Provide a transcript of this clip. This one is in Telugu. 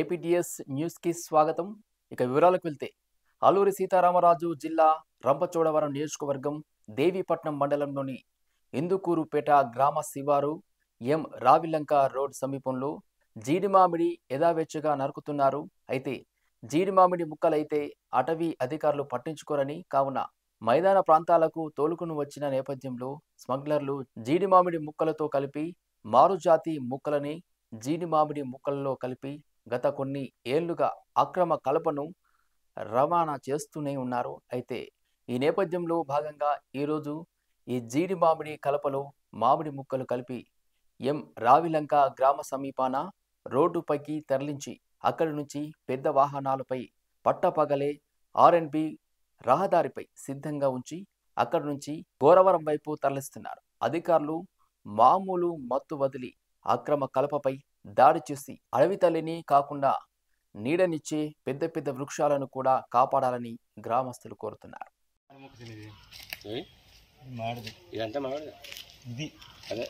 ఏపీటీఎస్ న్యూస్కి స్వాగతం. ఇక వివరాలకు వెళ్తే అల్లూరి సీతారామరాజు జిల్లా రంపచోడవరం నియోజకవర్గం దేవీపట్నం మండలంలోని ఇందుకూరుపేట గ్రామ శివారు రావిలంక రోడ్ సమీపంలో జీడిమామిడి యథావేచ్ఛగా నరుకుతున్నారు. అయితే జీడిమామిడి ముక్కలైతే అటవీ అధికారులు పట్టించుకోరని, కావున మైదాన ప్రాంతాలకు తోలుకుని వచ్చిన నేపథ్యంలో స్మగ్లర్లు జీడిమామిడి ముక్కలతో కలిపి మారుజాతి ముక్కలని జీడిమామిడి ముక్కలలో కలిపి గత కొన్ని ఏళ్లుగా అక్రమ కలపను రవాణా చేస్తూనే ఉన్నారు. అయితే ఈ నేపథ్యంలో భాగంగా ఈరోజు ఈ జీడి మామిడి కలపలో మామిడి ముక్కలు కలిపి రావిలంక గ్రామ సమీపాన రోడ్డుపైకి తరలించి అక్కడి నుంచి పెద్ద వాహనాలపై పట్టపగలే ఆర్ఎన్బి రహదారిపై సిద్ధంగా ఉంచి అక్కడి నుంచి గోరవరం వైపు తరలిస్తున్నారు. అధికారులు మామూలు మత్తు వదిలి అక్రమ కలపపై దాడి చేసి అడవి తల్లిని కాకుండా నీడనిచ్చే పెద్ద పెద్ద వృక్షాలను కూడా కాపాడాలని గ్రామస్తులు కోరుతున్నారు. ఇదంతా మామిడి ఇది అదే